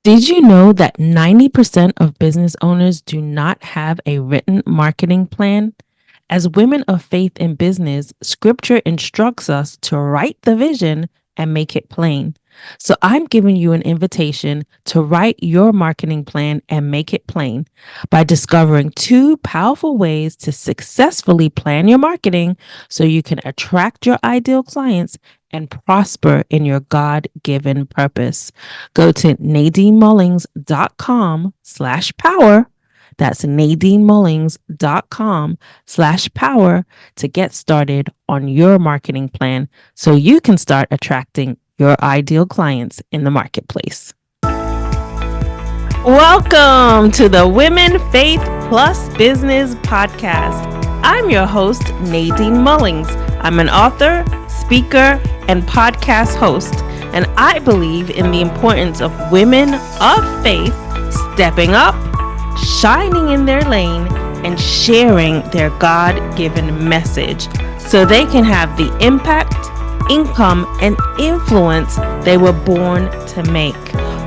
Did you know that 90% of business owners do not have a written marketing plan? As women of faith in business, scripture instructs us to write the vision and make it plain. So I'm giving you an invitation to write your marketing plan and make it plain by discovering two powerful ways to successfully plan your marketing so you can attract your ideal clients and prosper in your God given purpose. Go to nadinemullings.com/power. That's nadinemullings.com/power to get started on your marketing plan so you can start attracting your ideal clients in the marketplace. Welcome to the Women Faith Plus Business Podcast. I'm your host, Nadine Mullings. I'm an author, speaker, and podcast host, and I believe in the importance of women of faith stepping up, shining in their lane, and sharing their God-given message so they can have the impact, income, and influence they were born to make.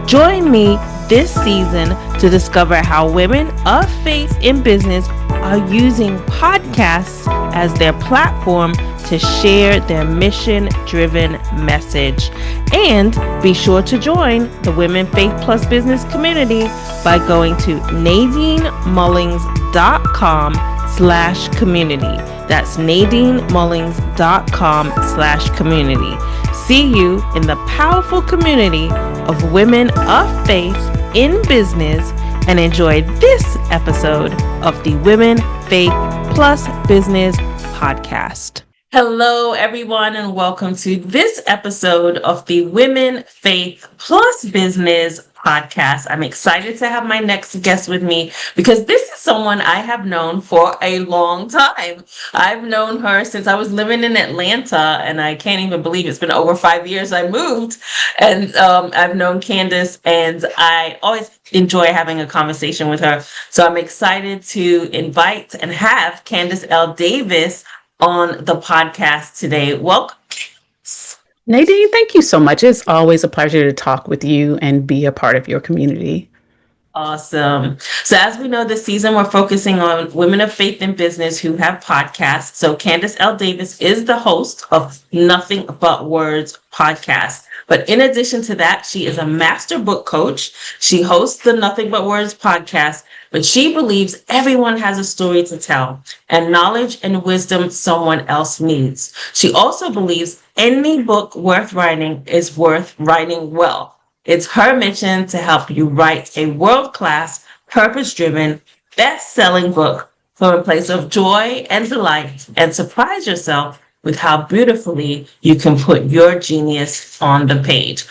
Join me this season to discover how women of faith in business are using podcasts as their platform to share their mission-driven message. And be sure to join the Women Faith Plus Business community by going to nadinemullings.com/community. That's nadinemullings.com/community. See you in the powerful community of women of faith in business, and enjoy this episode of the Women Faith Plus Business Podcast. Hello, everyone, and welcome to this episode of the Women Faith Plus Business Podcast. I'm excited to have my next guest with me because this is someone I have known for a long time. I've known her since I was living in Atlanta, and I can't even believe it's been over 5 years I moved. And I've known Candice, and I always enjoy having a conversation with her. So I'm excited to invite and have Candice L Davis on the podcast today. Welcome. Nadine, thank you so much. It's always a pleasure to talk with you and be a part of your community. Awesome. So as we know, this season we're focusing on women of faith in business who have podcasts. So Candice L Davis is the host of Nothing But Words podcast. But in addition to that, she is a master book coach. She hosts the Nothing But Words podcast, but she believes everyone has a story to tell and knowledge and wisdom someone else needs. She also believes any book worth writing is worth writing well. It's her mission to help you write a world-class, purpose-driven, best-selling book from a place of joy and delight, and surprise yourself with how beautifully you can put your genius on the page.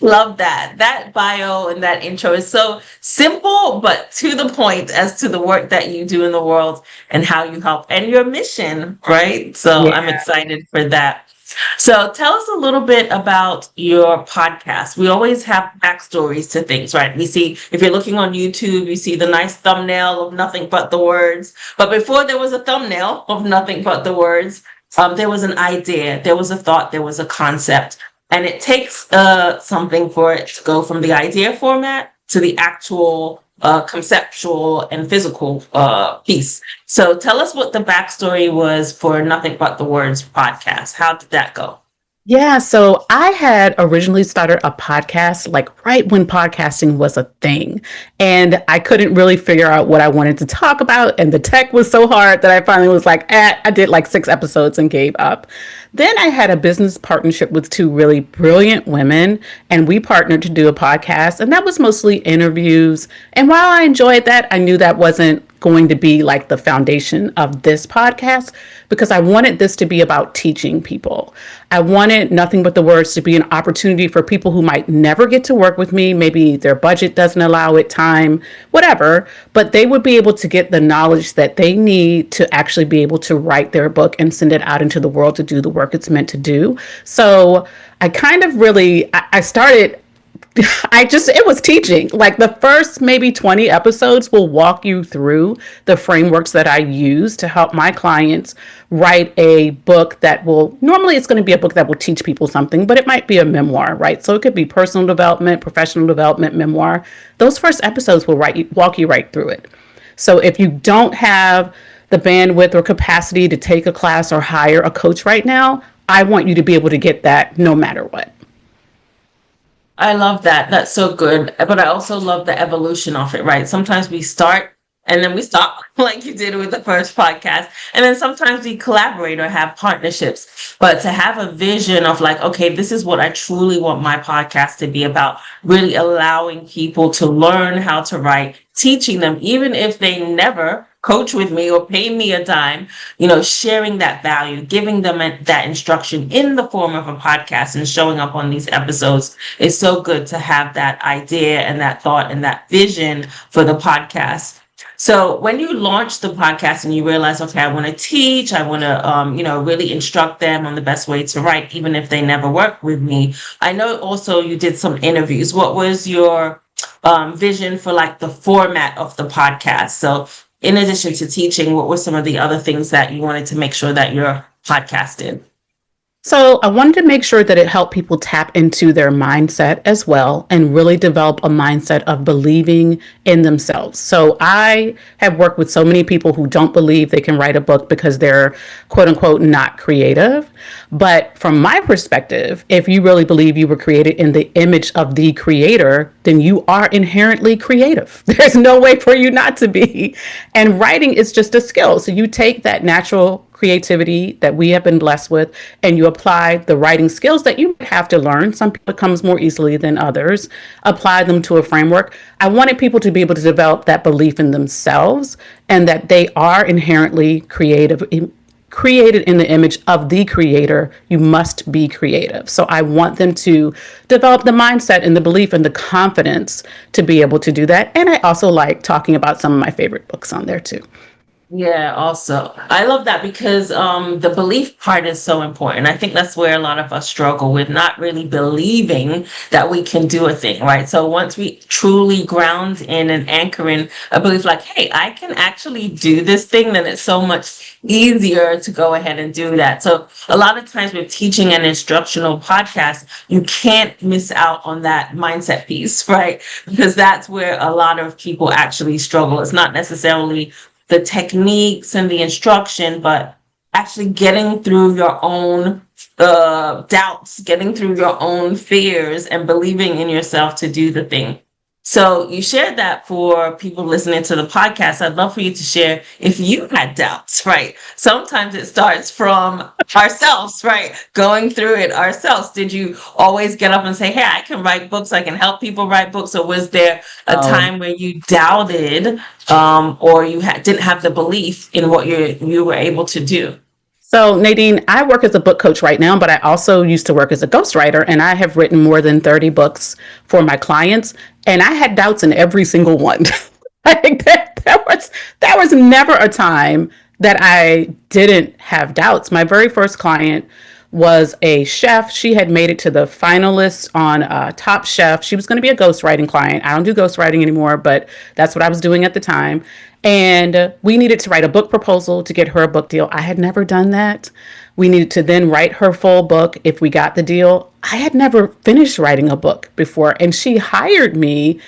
Love that. That bio and that intro is so simple, but to the point as to the work that you do in the world and how you help and your mission, right? So yeah. I'm excited for that. So tell us a little bit about your podcast. We always have backstories to things, right? We see, if you're looking on YouTube, you see the nice thumbnail of Nothing But the Words. But before there was a thumbnail of Nothing But the Words, there was an idea, there was a thought, there was a concept. And it takes something for it to go from the idea format to the actual conceptual and physical piece. So tell us what the backstory was for Nothing But the Words podcast. How did that go? Yeah, so I had originally started a podcast like right when podcasting was a thing. And I couldn't really figure out what I wanted to talk about. And the tech was so hard that I finally was like, I did like 6 episodes and gave up. Then I had a business partnership with 2 really brilliant women, and we partnered to do a podcast. And that was mostly interviews. And while I enjoyed that, I knew that wasn't going to be like the foundation of this podcast because I wanted this to be about teaching people. I wanted Nothing But the Words to be an opportunity for people who might never get to work with me. Maybe their budget doesn't allow it, time, whatever, but they would be able to get the knowledge that they need to actually be able to write their book and send it out into the world to do the work it's meant to do. So I kind of really, I started it was teaching. Like the first maybe 20 episodes will walk you through the frameworks that I use to help my clients write a book that will, normally it's going to be a book that will teach people something, but it might be a memoir, right? So it could be personal development, professional development, memoir. Those first episodes will walk you right through it. So if you don't have the bandwidth or capacity to take a class or hire a coach right now, I want you to be able to get that no matter what. I love that. That's so good. But I also love the evolution of it, right? Sometimes we start and then we stop, like you did with the first podcast. And then sometimes we collaborate or have partnerships. But to have a vision of like, okay, this is what I truly want my podcast to be about, really allowing people to learn how to write, teaching them, even if they never coach with me or pay me a dime, sharing that value, giving them that instruction in the form of a podcast and showing up on these episodes is so good to have that idea and that thought and that vision for the podcast. So when you launch the podcast and you realize, okay, I want to teach, I want to, really instruct them on the best way to write, even if they never work with me. I know also you did some interviews. What was your vision for like the format of the podcast? So in addition to teaching, what were some of the other things that you wanted to make sure that your podcast did? So I wanted to make sure that it helped people tap into their mindset as well and really develop a mindset of believing in themselves. So I have worked with so many people who don't believe they can write a book because they're quote unquote not creative. But from my perspective, if you really believe you were created in the image of the creator, then you are inherently creative. There's no way for you not to be. And writing is just a skill. So you take that natural creativity that we have been blessed with, and you apply the writing skills that you have to learn. Some people it comes more easily than others. Apply them to a framework. I wanted people to be able to develop that belief in themselves and that they are inherently creative, created in the image of the creator. You must be creative. So I want them to develop the mindset and the belief and the confidence to be able to do that. And I also like talking about some of my favorite books on there too. Yeah, also. I love that because the belief part is so important. I think that's where a lot of us struggle with not really believing that we can do a thing, right? So once we truly ground in and anchor in a belief like, hey, I can actually do this thing, then it's so much easier to go ahead and do that. So a lot of times with teaching and instructional podcasts, you can't miss out on that mindset piece, right? Because that's where a lot of people actually struggle. It's not necessarily the techniques and the instruction, but actually getting through your own doubts, getting through your own fears and believing in yourself to do the thing. So you shared that for people listening to the podcast. I'd love for you to share if you had doubts, right? Sometimes it starts from ourselves, right? Going through it ourselves. Did you always get up and say, hey, I can write books, I can help people write books? Or was there a time where you doubted or you didn't have the belief in what you were able to do? So Nadine, I work as a book coach right now, but I also used to work as a ghostwriter, and I have written more than 30 books for my clients, and I had doubts in every single one. Like there was never a time that I didn't have doubts. My very first client was a chef. She had made it to the finalists on Top Chef. She was going to be a ghostwriting client. I don't do ghostwriting anymore, but that's what I was doing at the time. And we needed to write a book proposal to get her a book deal. I had never done that. We needed to then write her full book if we got the deal. I had never finished writing a book before, and she hired me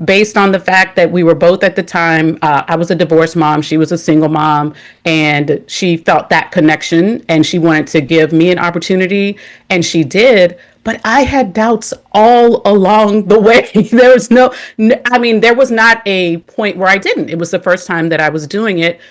based on the fact that we were both at the time, I was a divorced mom, she was a single mom, and she felt that connection and she wanted to give me an opportunity, and she did. But I had doubts all along the way. There was there was not a point where I didn't. It was the first time that I was doing it.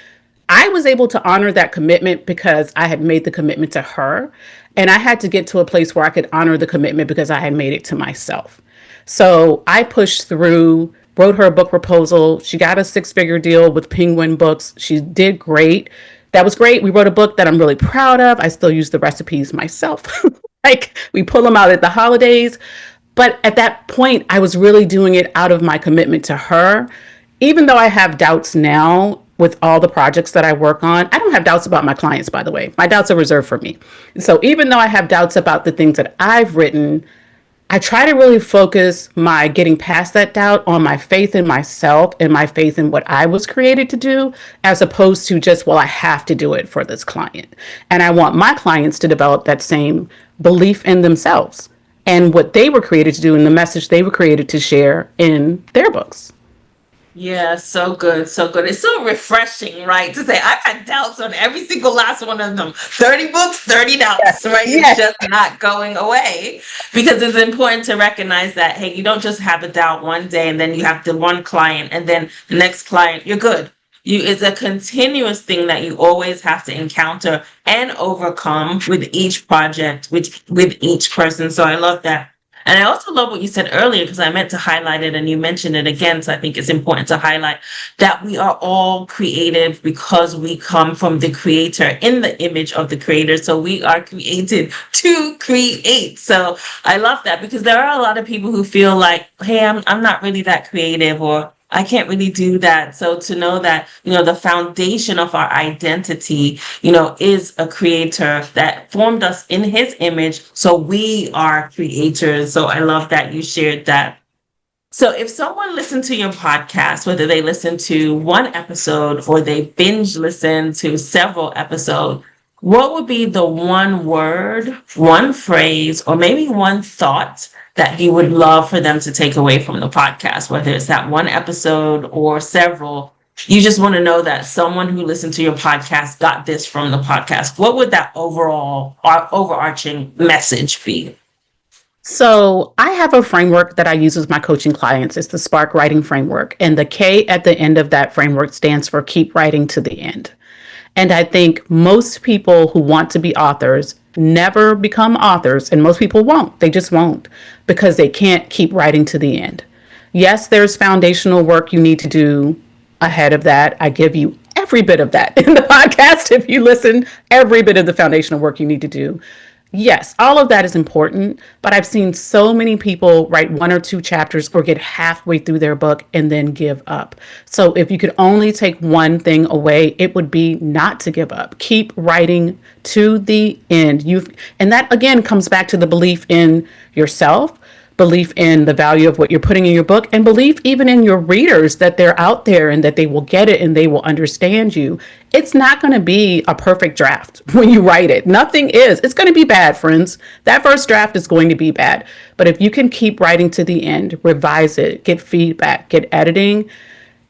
I was able to honor that commitment because I had made the commitment to her. And I had to get to a place where I could honor the commitment because I had made it to myself. So I pushed through, wrote her a book proposal. She got a 6-figure deal with Penguin Books. She did great. That was great. We wrote a book that I'm really proud of. I still use the recipes myself. Like we pull them out at the holidays. But at that point, I was really doing it out of my commitment to her. Even though I have doubts now with all the projects that I work on, I don't have doubts about my clients, by the way. My doubts are reserved for me. So even though I have doubts about the things that I've written, I try to really focus my getting past that doubt on my faith in myself and my faith in what I was created to do, as opposed to just, well, I have to do it for this client. And I want my clients to develop that same belief in themselves and what they were created to do and the message they were created to share in their books. Yeah, so good, so good. It's so refreshing, right? To say I've had doubts on every single last one of them. 30 books, 30 doubts, right? It's Yes. just not going away because it's important to recognize that, hey, you don't just have a doubt one day and then you have the one client and then the next client, you're good. It's a continuous thing that you always have to encounter and overcome with each project, with each person. So I love that. And I also love what you said earlier because I meant to highlight it and you mentioned it again. So I think it's important to highlight that we are all creative because we come from the creator in the image of the creator. So we are created to create. So I love that because there are a lot of people who feel like, hey, I'm not really that creative or I can't really do that. So to know that, the foundation of our identity, is a creator that formed us in his image. So we are creators. So I love that you shared that. So if someone listened to your podcast, whether they listen to one episode or they binge listen to several episodes, what would be the one word, one phrase, or maybe one thought that you would love for them to take away from the podcast, whether it's that one episode or several? You just want to know that someone who listened to your podcast got this from the podcast. What would that overall or overarching message be? So I have a framework that I use with my coaching clients. It's the Spark Writing Framework. And the K at the end of that framework stands for keep writing to the end. And I think most people who want to be authors never become authors, and most people won't. They just won't because they can't keep writing to the end. Yes, there's foundational work you need to do ahead of that. I give you every bit of that in the podcast. If you listen, every bit of the foundational work you need to do. Yes, all of that is important, but I've seen so many people write one or two chapters or get halfway through their book and then give up. So if you could only take one thing away, it would be not to give up. Keep writing to the end. And that again comes back to the belief in yourself, belief in the value of what you're putting in your book, and belief even in your readers that they're out there and that they will get it and they will understand you. It's not going to be a perfect draft when you write it. Nothing is. It's going to be bad, friends. That first draft is going to be bad. But if you can keep writing to the end, revise it, get feedback, get editing,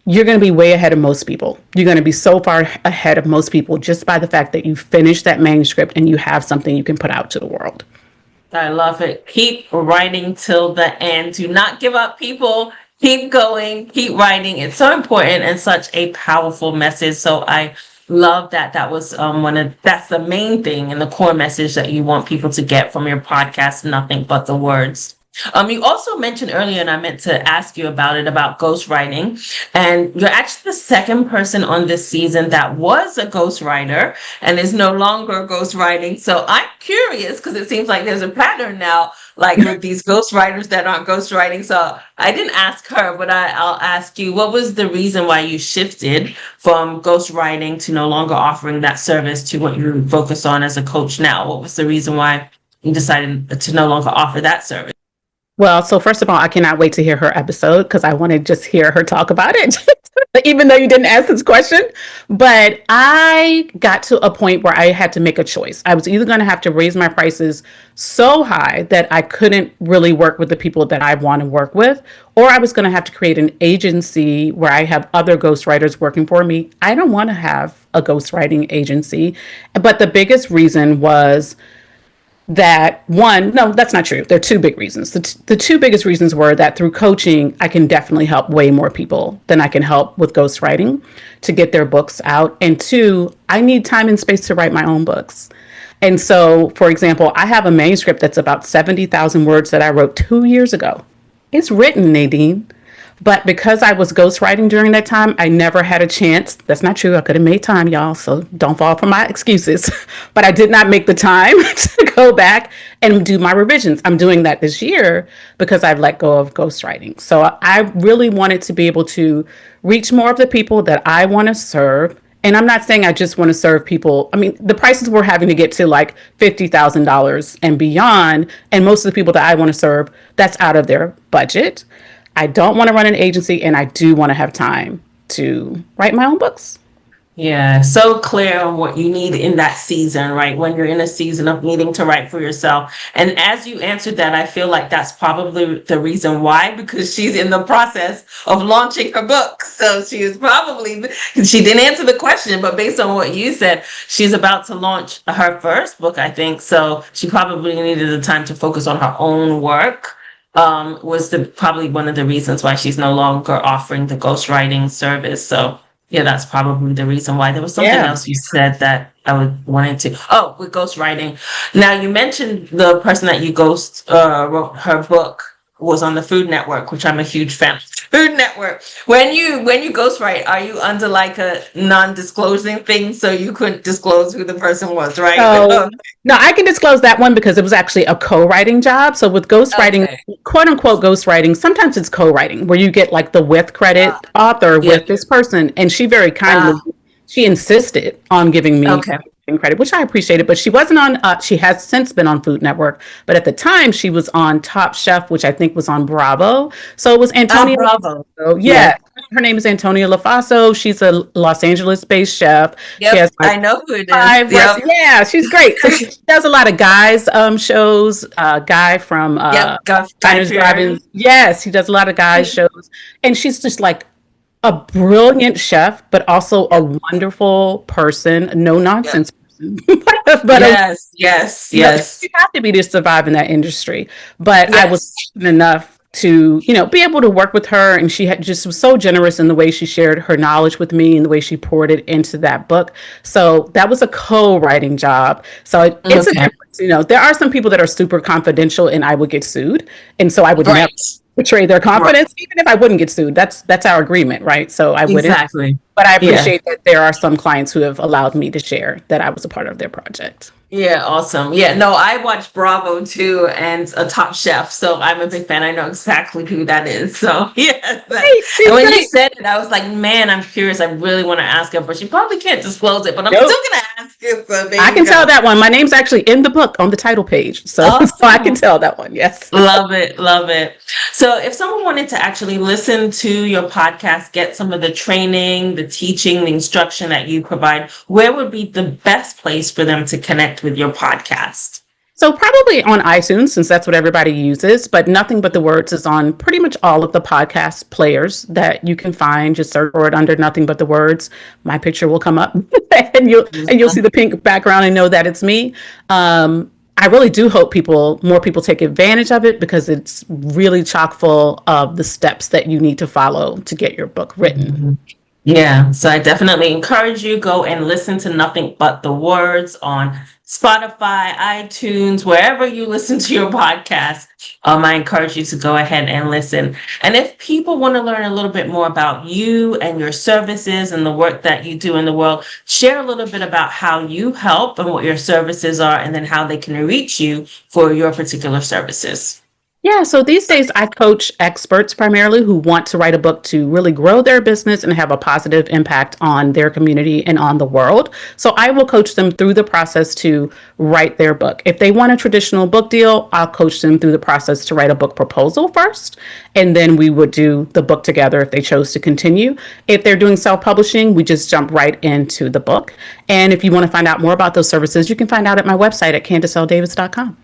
you're going to be way ahead of most people. You're going to be so far ahead of most people just by the fact that you finished that manuscript and you have something you can put out to the world. I love it. Keep writing till the end. Do not give up, people. Keep going, keep writing. It's so important and such a powerful message. So I love that. That was that's the main thing and the core message that you want people to get from your podcast, nothing but the words. You also mentioned earlier, and I meant to ask you about it, about ghostwriting. And you're actually the second person on this season that was a ghostwriter and is no longer ghostwriting. So I'm curious because it seems like there's a pattern now, like with these ghostwriters that aren't ghostwriting. So I didn't ask her, but I'll ask you, what was the reason why you shifted from ghostwriting to no longer offering that service to what you focus on as a coach now? What was the reason why you decided to no longer offer that service? Well, so first of all, I cannot wait to hear her episode because I want to just hear her talk about it, even though you didn't ask this question. But I got to a point where I had to make a choice. I was either going to have to raise my prices so high that I couldn't really work with the people that I want to work with, or I was going to have to create an agency where I have other ghostwriters working for me. I don't want to have a ghostwriting agency. But the biggest reason was that one, no, that's not true. There are two big reasons. The two biggest reasons were that through coaching, I can definitely help way more people than I can help with ghostwriting to get their books out. And two, I need time and space to write my own books. And so, for example, I have a manuscript that's about 70,000 words that I wrote 2 years ago. It's written, Nadine. But because I was ghostwriting during that time, I never had a chance. That's not true. I could have made time, y'all. So don't fall for my excuses. But I did not make the time to go back and do my revisions. I'm doing that this year because I've let go of ghostwriting. So I really wanted to be able to reach more of the people that I want to serve And I'm not saying I just want to serve people. I mean, the prices we're having to get to like $50,000 and beyond. And most of the people that I want to serve, that's out of their budget. I don't want to run an agency, and I do want to have time to write my own books. Yeah, so clear on what you need in that season, right? When you're in a season of needing to write for yourself. And as you answered that, I feel like that's probably the reason why, because she's in the process of launching her book. So she is probably, she didn't answer the question, but based on what you said, she's about to launch her first book, I think. So she probably needed the time to focus on her own work. Was probably one of the reasons why she's no longer offering the ghostwriting service. So yeah, that's probably the reason why. There was something Yeah. else you said that I would wanted to. Oh, with ghostwriting. Now you mentioned the person that you wrote her book was on the Food Network, which I'm a huge fan of. Food Network. When you ghostwrite, are you under like a non-disclosing thing, so you couldn't disclose who the person was, right? So, no, I can disclose that one because it was actually a co-writing job. So with ghostwriting, Okay. quote unquote ghostwriting, sometimes it's co-writing where you get like the with credit author Yeah. with this person. And she very kindly, she insisted on giving me Okay. credit, which I appreciated. But she wasn't on, she has since been on Food Network. But at the time she was on Top Chef, which I think was on Bravo. So it was Antonia. Bravo. So, yeah. Her name is Antonia LaFaso. She's a Los Angeles-based chef. Yep. She has like I know who it is. five Yep. Yeah, she's great. So she does a lot of guys shows. Guy from Yep. Guy Diners, Fieri. Drive-ins. Yes, he does a lot of guys shows, and she's just like a brilliant chef, but also a wonderful person, no nonsense person. But Yes. Yes. Yes. you have to be to survive in that industry. But I was Yes. fortunate enough to, be able to work with her, and she had just was so generous in the way she shared her knowledge with me and the way she poured it into that book. So that was a co-writing job. So it's a Okay. difference. There are some people that are super confidential, and I would get sued, and so I would never Right. betray their confidence, even if I wouldn't get sued. That's our agreement, right? So I wouldn't. Exactly. But I Yeah. appreciate that there are some clients who have allowed me to share that I was a part of their project. Yeah, awesome. Yeah, no, I watch Bravo too and a Top Chef, so I'm a big fan. I know exactly who that is. So yeah, and when you said it, I was like, man, I'm curious. I really want to ask her, but she probably can't disclose it. But I'm Nope. still gonna ask it. So there I you can go. tell that one. My name's actually in the book on the title page. So, Awesome. so I can tell that one. Yes. Love it, love it. So if someone wanted to actually listen to your podcast, get some of the training, the teaching, the instruction that you provide, where would be the best place for them to connect with your podcast? So probably on iTunes, since that's what everybody uses, but Nothing But the Words is on pretty much all of the podcast players that you can find. Just search for it under Nothing But the Words. My picture will come up and you'll see the pink background and know that it's me. I really do hope more people take advantage of it, because it's really chock full of the steps that you need to follow to get your book written. Yeah, so I definitely encourage you, go and listen to Nothing But the Words on Spotify, iTunes, wherever you listen to your podcast. I encourage you to go ahead and listen. And if people want to learn a little bit more about you and your services and the work that you do in the world, share a little bit about how you help and what your services are, and then how they can reach you for your particular services. Yeah, so these days I coach experts primarily who want to write a book to really grow their business and have a positive impact on their community and on the world. So I will coach them through the process to write their book. If they want a traditional book deal, I'll coach them through the process to write a book proposal first, and then we would do the book together if they chose to continue. If they're doing self-publishing, we just jump right into the book. And if you want to find out more about those services, you can find out at my website at CandiceLDavis.com.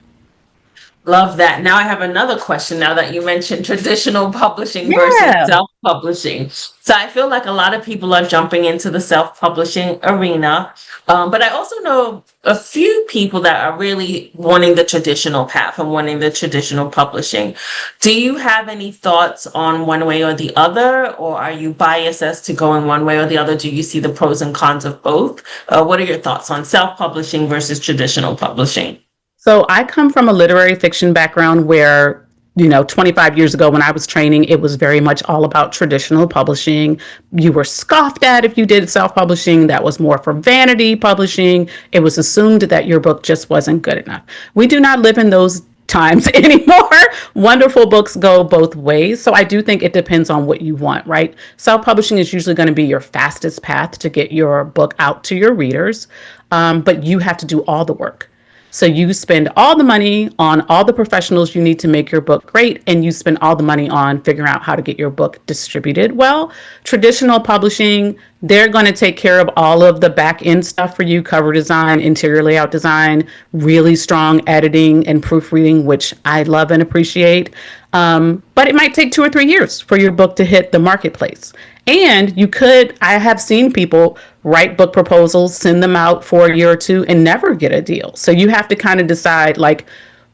Love that. Now I have another question now that you mentioned traditional publishing Yeah. versus self-publishing. So I feel like a lot of people are jumping into the self-publishing arena. But I also know a few people that are really wanting the traditional path and wanting the traditional publishing. Do you have any thoughts on one way or the other, or are you biased as to going one way or the other? Do you see the pros and cons of both? What are your thoughts on self-publishing versus traditional publishing? So I come from a literary fiction background where, 25 years ago when I was training, it was very much all about traditional publishing. You were scoffed at if you did self-publishing. That was more for vanity publishing. It was assumed that your book just wasn't good enough. We do not live in those times anymore. Wonderful books go both ways. So I do think it depends on what you want, right? Self-publishing is usually going to be your fastest path to get your book out to your readers, but you have to do all the work. So you spend all the money on all the professionals you need to make your book great, and you spend all the money on figuring out how to get your book distributed well. Traditional publishing, they're going to take care of all of the back end stuff for you: cover design, interior layout design, really strong editing and proofreading, which I love and appreciate. But it might take 2 or 3 years for your book to hit the marketplace. And I have seen people write book proposals, send them out for a year or two, and never get a deal. So you have to kind of decide, like,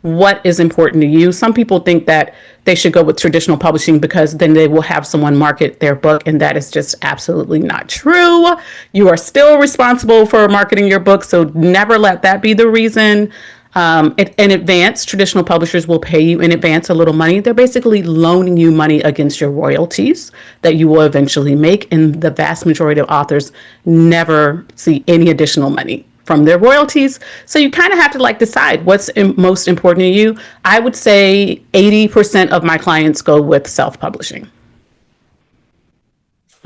what is important to you. Some people think that they should go with traditional publishing because then they will have someone market their book, and that is just absolutely not true. You are still responsible for marketing your book, so never let that be the reason. In advance, traditional publishers will pay you in advance a little money. They're basically loaning you money against your royalties that you will eventually make, and the vast majority of authors never see any additional money from their royalties. So you kind of have to decide what's most important to you. I would say 80% of my clients go with self-publishing.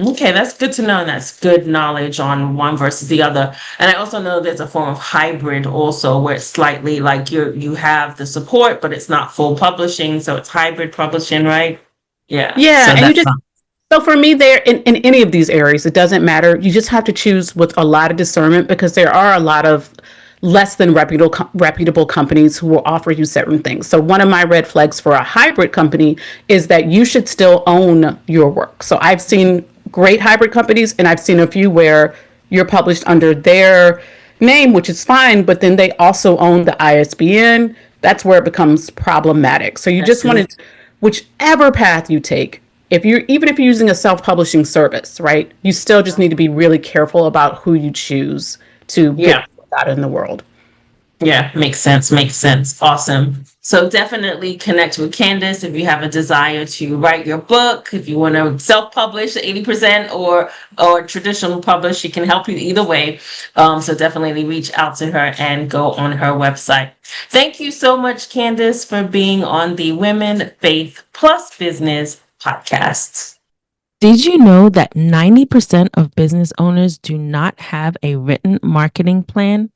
Okay, that's good to know, and that's good knowledge on one versus the other. And I also know there's a form of hybrid also, where it's slightly like you have the support, but it's not full publishing, so it's hybrid publishing, right? Yeah. Yeah, So and so for me, there in any of these areas, it doesn't matter. You just have to choose with a lot of discernment, because there are a lot of less than reputable companies who will offer you certain things. So one of my red flags for a hybrid company is that you should still own your work. So I've seen great hybrid companies, and I've seen a few where you're published under their name, which is fine, but then they also own the ISBN. That's where it becomes problematic. So you just want to, whichever path you take, even if you're using a self-publishing service, right, you still just need to be really careful about who you choose to get out in the world. Yeah, makes sense. Makes sense. Awesome. So definitely connect with Candice if you have a desire to write your book. If you want to self-publish 80% or traditional publish, she can help you either way. So definitely reach out to her and go on her website. Thank you so much, Candice, for being on the Women, Faith Plus Business podcast. Did you know that 90% of business owners do not have a written marketing plan?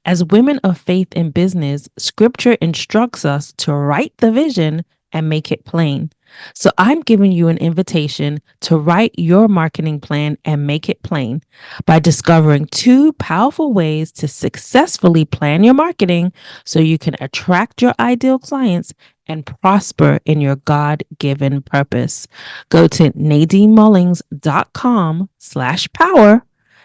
As women of faith in business, scripture instructs us to write the vision and make it plain. So I'm giving you an invitation to write your marketing plan and make it plain by discovering 2 powerful ways to successfully plan your marketing so you can attract your ideal clients and prosper in your God-given purpose. Go to NadineMullings.com/power.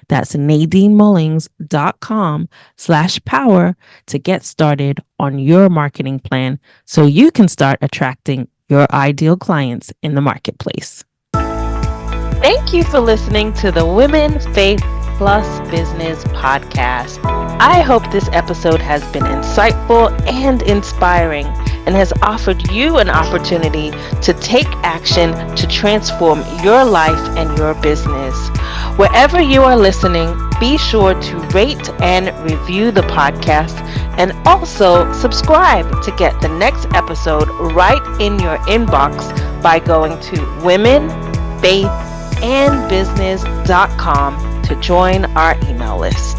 That's NadineMullings.com/power to get started on your marketing plan so you can start attracting your ideal clients in the marketplace. Thank you for listening to the Women, Faith Plus Business podcast. I hope this episode has been insightful and inspiring and has offered you an opportunity to take action to transform your life and your business. Wherever you are listening, be sure to rate and review the podcast, and also subscribe to get the next episode right in your inbox by going to womenfaithandbusiness.com to join our email list.